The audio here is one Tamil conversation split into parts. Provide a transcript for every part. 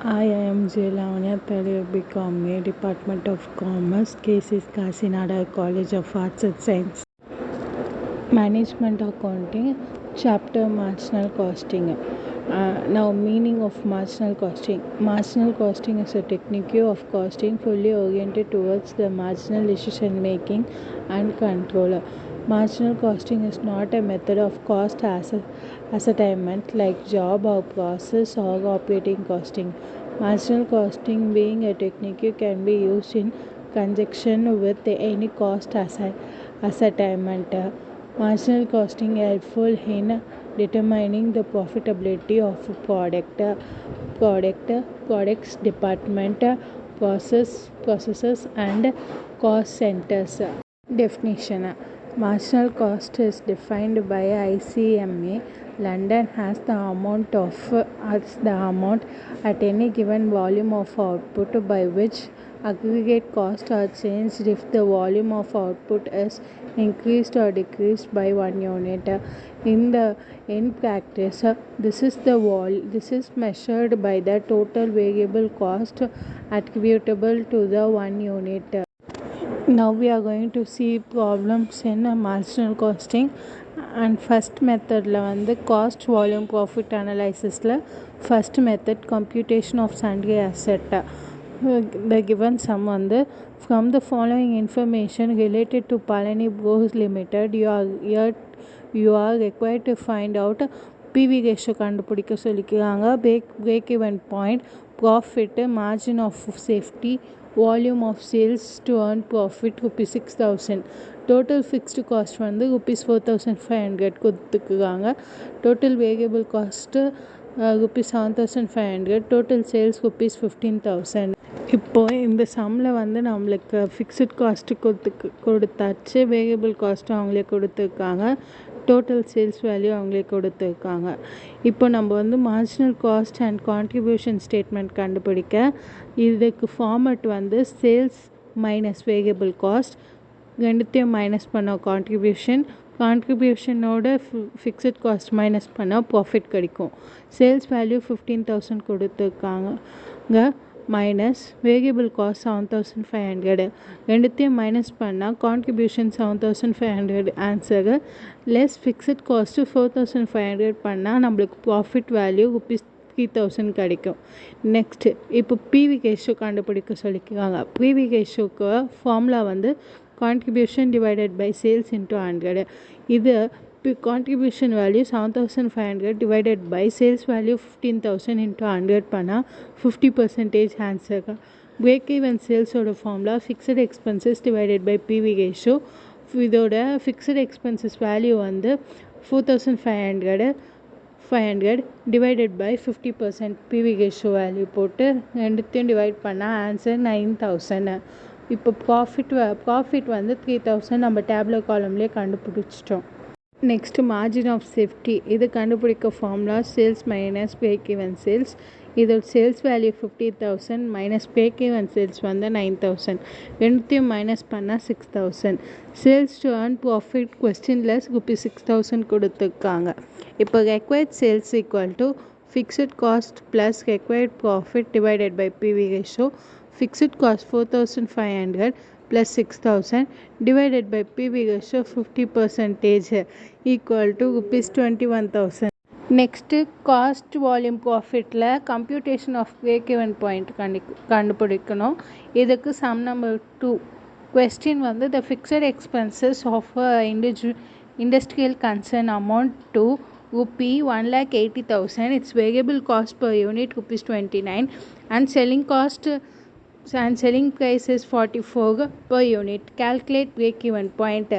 I am Lavanya Thalir, BCom, Department of Commerce, cases Kasinada College of Arts and Science. Management Accounting, Chapter Marginal Costing. Now, meaning of marginal costing. Marginal costing is a technique of costing fully oriented towards the marginal decision making and control. Marginal costing is not a method of cost ascertainment like job or process or operating costing. Marginal costing, being a technique, can be used in conjunction with any cost ascertainment. Marginal costing helpful in determining the profitability of products, department, processes, and cost centers. Definition: marginal cost is defined by ICMA London as the amount at any given volume of output by which aggregate costs are changed if the volume of output is increased or decreased by 1 unit. In practice, this is measured by the total variable cost attributable to the 1 unit. Now we are going to see problems in marginal costing. And first method the cost volume profit analysis first method computation of sundry asset. The given sum from the following information related to Palani Bros Limited, you are required to find out PV ratio கண்டுபிடிக்க சொல்லிக்கிறாங்க. break even point, profit, margin of safety, volume of sales to earn profit rupees 6,000. Total fixed cost rupees 4,500 கொடுத்துருக்காங்க. Total variable cost rupees 7,500. Total sales rupees 15,000. இப்போ இந்த சம்மில் நம்மளுக்கு ஃபிக்ஸட் காஸ்ட்டு கொடுத்தாச்சு, வேரியபிள் காஸ்ட்டு அவங்களே கொடுத்துருக்காங்க, டோட்டல் சேல்ஸ் வேல்யூ அவங்களே கொடுத்துருக்காங்க. இப்போ நம்ம marginal cost and contribution statement கண்டுபிடிக்க இதுக்கு format sales minus variable cost ரெண்டுத்தையும் மைனஸ் பண்ணோம் கான்ட்ரிபியூஷனோட ஃபிக்ஸட் காஸ்ட் மைனஸ் பண்ணால் ப்ராஃபிட் கிடைக்கும். சேல்ஸ் வேல்யூ 15,000 கொடுத்துருக்காங்க மைனஸ் வேரியபிள் காஸ்ட் 7,500 ரெண்டுத்தையும் மைனஸ் பண்ணால் contribution 7,500 answer less fixed cost 4,500 பண்ணால் நம்மளுக்கு ப்ராஃபிட் வேல்யூ rupees 3,000 கிடைக்கும். நெக்ஸ்ட்டு இப்போ பிவி ரேஷியோ கண்டுபிடிக்க சொல்லிக்கிறாங்க. பிவி ரேஷியோக்கு formula contribution divided by sales into 100. இது contribution value 7,500 divided by sales value 15,000 into 100 பண்ணால் 50% answer. break even sales ஓட formula fixed expenses divided by PV ratio. இதோட fixed expenses value 4,500 divided by 50% PV ratio value போட்டு ரெண்டுத்தையும் டிவைட் பண்ணால் ஆன்சர் 9,000. இப்போ ப்ராஃபிட் 3,000 நம்ம டேப்லெட் காலம்லேயே கண்டுபிடிச்சிட்டோம். நெக்ஸ்ட்டு மார்ஜின் ஆஃப் சேஃப்டி, இது கண்டுபிடிக்க formula sales minus break even sales. இதோட sales value 50,000 minus break even sales 9,000 ரெண்டுத்தையும் மைனஸ் பண்ணால் 6,000. சேல்ஸ் டு earn ப்ராஃபிட் கொஸ்டின்லெஸ் rupees 6,000 கொடுத்துருக்காங்க. இப்போ required sales equal to fixed cost plus required profit divided by PV ratio. Fixed cost 4,500 plus 6,000 divided by PV ratio 50% equal to rupees 21,000. Next, cost volume profitல computation of break even point கண்டுபிடிக்கணும். இதுக்கு sum number 2. Question the fixed expenses of industrial concern amount to rupee 1,80,000. Its variable cost per unit rupees 29 and selling price is 44 per unit. Calculate break even point.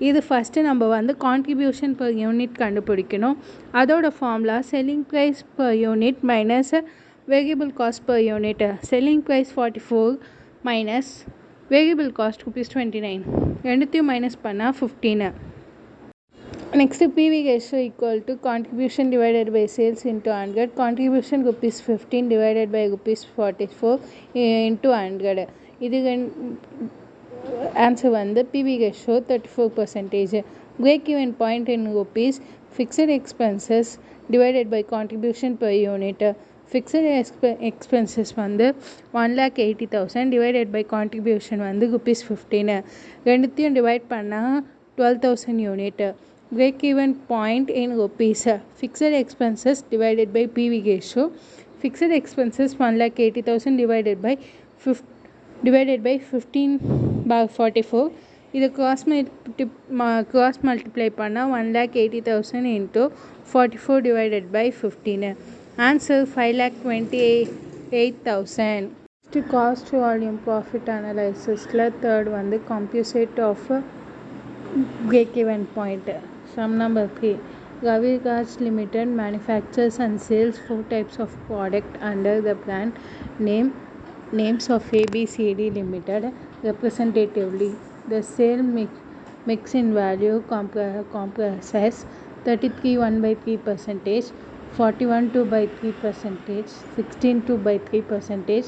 இது ஃபஸ்ட்டு நம்ம கான்ட்ரிபியூஷன் per யூனிட் கண்டுபிடிக்கணும். அதோட formula selling price per unit minus variable cost per unit. Selling price 44 minus variable cost rupees 29 ரெண்டுத்தையும் மைனஸ் பண்ணால் 15. Next, PV ratio equal to contribution divided by sales into 100. Contribution rupees 15 divided by rupees 44 into 100. இது answer PV ratio 34%. Break even point in rupees, fixed expenses divided by contribution per unit. Fixed expenses வந்து 1,80,000 டிவைடட் பை கான்ட்ரிபியூஷன் வந்து ₹15 ரெண்டுத்தையும் டிவைட் பண்ணால் 12,000 unit. Break even point in rupees. Fixed expenses divided by PV ratio. Fixed expenses 1,80,000 divided by 15/44. இது கிராஸ் மல்டிப்ளை பண்ணால் 1,80,000 into 44 divided by 15. Answer 5,28,000. Next cost volume profit அனலைசிஸில் தேர்ட் வந்து computation of break even point. Sum number 3. Ravi Raj Limited manufactures and sells 4 types of product under the brand names of ABCD Limited representatively. The sale mix in value comprises 33 1/3%, 41 2/3%, 16 2/3%,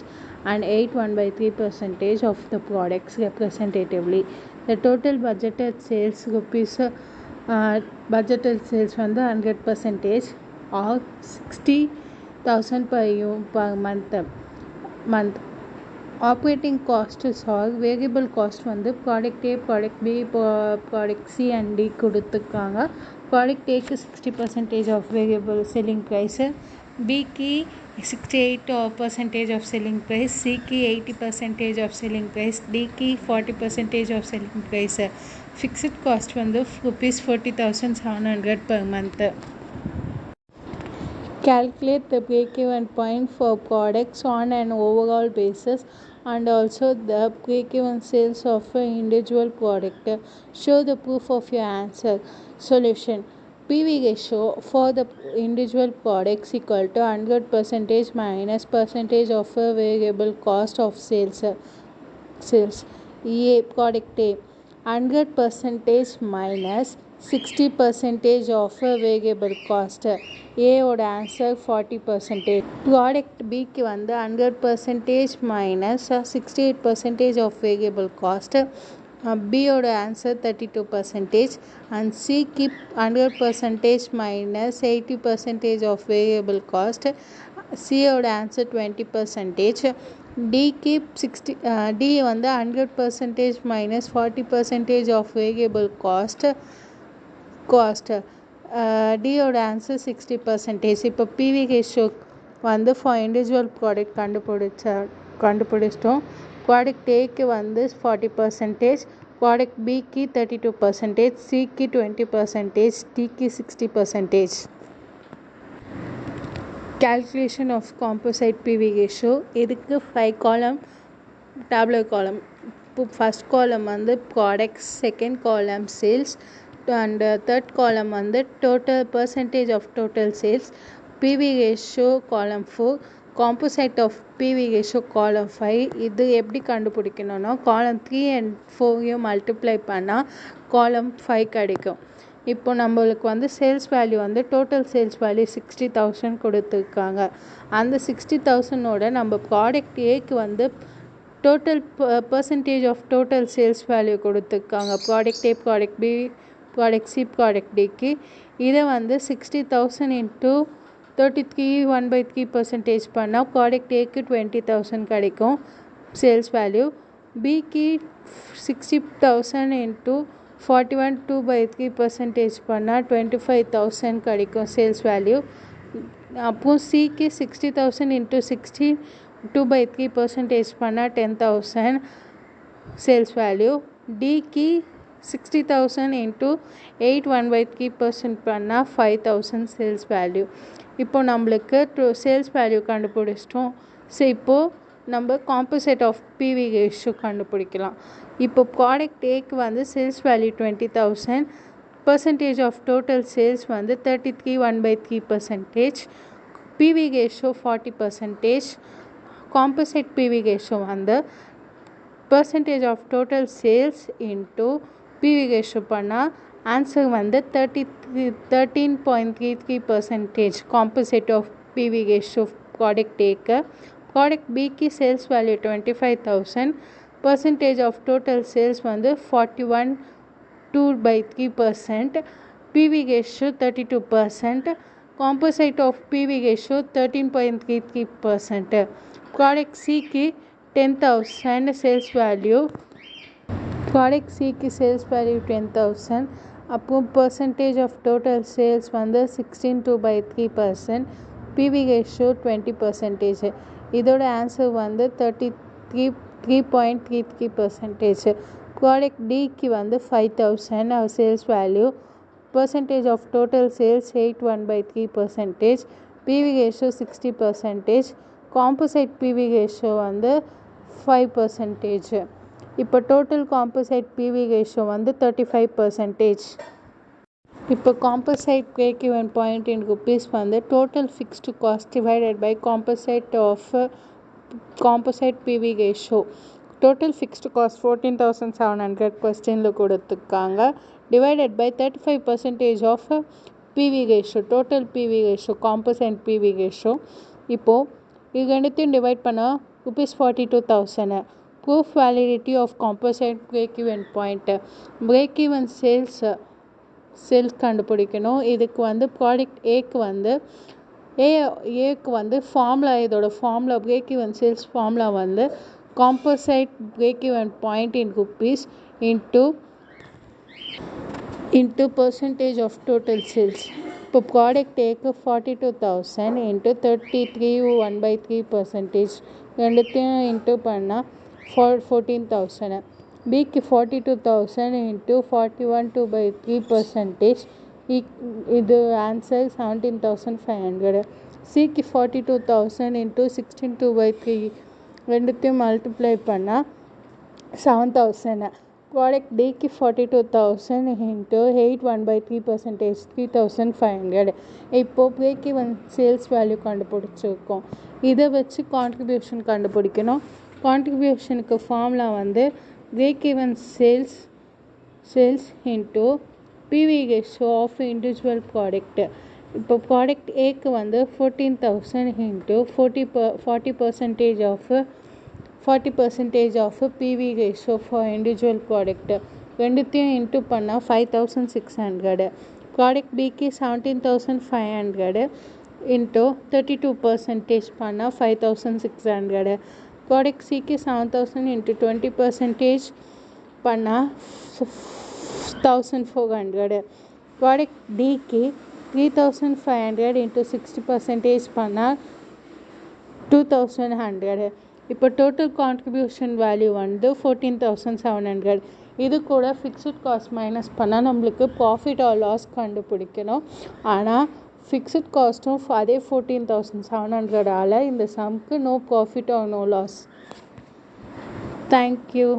and 8 1/3% of the products representatively. The total budgeted sales வந்து 100% or 60,000 per month. Operating costs or variable cost வந்து product A, product B, product C and D கொடுத்துருக்காங்க. ப்ராடக்ட் Aக்கு 60% ஆஃப் வேரியபிள் செல்லிங் ப்ரைஸு, Bக்கு 68% ஆஃப் செல்லிங் ப்ரைஸ், Cக்கு 80% ஆஃப் செல்லிங் ப்ரைஸ், Dக்கு 40% of selling price. Fixed cost வந்து ₹40,700 per month. Calculate the break-even point for products on an overall basis and also the break-even sales of an individual product. Show the proof of your answer. Solution. PV ratio for the individual products equal to 100% minus percentage of a variable cost of sales. Product A 100% minus 60% of a variable cost. A ஓட ஆன்சர் 40%. ப்ராடக்ட் பிக்கு வந்து 100% மைனஸ் 68% ஆஃப் வேரியபிள் காஸ்ட். பியோட ஆன்சர் 32% அண்ட் சிக்கு 100% மைனஸ் 80% ஆஃப் வேரியபிள் காஸ்ட். சியோட ஆன்சர் 20%. டிக்கு டி வந்து 100% மைனஸ் 40% ஆஃப் வேரியபிள் காஸ்ட். டியோட ஆன்சர் 60%. இப்போ பிவி ரேஷியோ வந்து ஃபார் இண்டிவிஜுவல் ப்ராடக்ட் கண்டுபிடிச்சிட்டோம். ப்ராடக்ட் ஏக்கு வந்து 40%, ப்ராடக்ட் பிக்கு 32%, சிக்கு 20%, டிக்கு 60%. Calculation of composite PV ratio. இதுக்கு 5 column tabular column. First column வந்து products, second column sales and third column வந்து total percentage of total sales. PV ratio column 4, composite of PV ratio column 5. இது எப்படி கண்டுபிடிக்கணும்னா column 3 and 4 மல்டிப்ளை பண்ணால் column 5 கிடைக்கும். இப்போ நம்மளுக்கு வந்து சேல்ஸ் வேல்யூ வந்து டோட்டல் சேல்ஸ் வேல்யூ 60,000 கொடுத்துருக்காங்க. அந்த 60,000ஓட நம்ம ப்ராடக்ட் ஏக்கு வந்து total percentage of total sales value கொடுத்துருக்காங்க. Product A, product B, product C, product டிக்கு. இதை வந்து 60,000 இன்ட்டு 33 1/3% பண்ணால் ப்ராடக்ட் ஏக்கு 20,000 கிடைக்கும் சேல்ஸ் வேல்யூ. பிக்கு 60,000 இன்ட்டு 41 2/3% பண்ணால் 25,000 கிடைக்கும் சேல்ஸ் வேல்யூ. அப்புறம் சிக்கு 60,000 இன்ட்டு 60 2/3% பண்ணால் 10,000 சேல்ஸ் வேல்யூ. டிக்கு 60,000 இன்ட்டு 8 1/3% பண்ணால் 5,000 சேல்ஸ் வேல்யூ. இப்போ நம்மளுக்கு சேல்ஸ் வேல்யூ கண்டுபிடிச்சிட்டோம். ஸோ இப்போது நம்ம காம்போசிட் ஆஃப் பிவி ரேஷியோ கண்டுபிடிக்கலாம். இப்போ ப்ராடக்ட் ஏக்கு வந்து sales value 20,000, percentage of total sales வந்து 33 1/3%, PV ratio 40%. Composite PV ratio வந்து percentage of total sales into PV ratio பண்ணால் ஆன்சர் வந்து 13.33%. Composite of PV ratio product ஏக்கு. ப்ராடக்ட் பிக்கு sales value 25,000, percentage of total sales வந்து 41 2/3%, PV ratio 32%, composite of PV ratio 13.33%. Product C की 10,000 sales value. Product C की sales value 10,000. அப்போ percentage of total sales வந்து 16.3%. PV ratio 20%. இதோட ஆன்சர் வந்து 3.33%. Product D की வந்து 5,000 sales value. Percentage of total sales 81.3%. PV ratio 60%. Composite PV ratio வந்து 5%. இப்போ டோட்டல் காம்போசைட் பிவி ரேஷியோ வந்து 35%. இப்போ composite break even point in rupees வந்து total fixed cost divided by composite PV ratio. Total fixed cost 14,700 கொஸ்டினில் கொடுத்துருக்காங்க. Divided by 35% of PV ratio, total PV ratio, composite PV ratio. இப்போது இது ரெண்டுத்தையும் டிவைட் பண்ணால் ₹42,000. Proof validity of composite break-even point. Break-even sales கண்டுபிடிக்கணும். இதுக்கு வந்து ப்ராடக்ட் ஏக்கு வந்து ஃபார்முலா, இதோட ஃபார்முலா break-even sales ஃபார்முலா வந்து composite break-even point in rupees into percentage of total sales. இப்போ ப்ராடக்ட் ஏக்கு 42,000 into 33 1/3%. ரெண்டுத்தையும் இன்ட்டு பண்ணால் 14,000. பிக்கு 42,000 into 41 2/3%. இது ஆன்சர் 17,500. சிக்கு 42,000 into 16 2/3 ரெண்டுத்தையும் மல்டிப்ளை பண்ணால் 7,000. ப்ராடக்ட் டிக்கு 42,000 into 8 1/3%. 3,500. இப்போது பிரேக் ஈவன் சேல்ஸ் வேல்யூ கண்டுபிடிச்சிருக்கோம். இதை வச்சு கான்ட்ரிபியூஷன் கண்டுபிடிக்கணும். கான்ட்ரிபியூஷனுக்கு ஃபார்முலா வந்து break even sales into PV ratio of individual product. இப்போ ப்ராடக்ட் ஏக்கு வந்து 14,000 into 40% of PV ratio for individual product. ரெண்டுத்தையும் இன்ட்டு பண்ணால் 5,600. ப்ராடக்ட் பிக்கு 17,500 into 32% பண்ணால் 5,600. ப்ராடக்ட் சிக்கு 7,000 into 20% பண்ணால் 1,400. ப்ராடக்ட் டிக்கு 3,500 into 60% பண்ணால் 2,100. இப்போ டோட்டல் கான்ட்ரிபியூஷன் வேல்யூ வந்து 14,700. இது கூட ஃபிக்ஸ்ட் காஸ்ட் மைனஸ் பண்ணால் நம்மளுக்கு ப்ராஃபிட் ஆர் லாஸ் கண்டுபிடிக்கணும். ஆனால் ஃபிக்ஸ்ட் காஸ்ட்டும் அதே 14,700. இந்த சம்க்கு no profit or no loss. Thank you.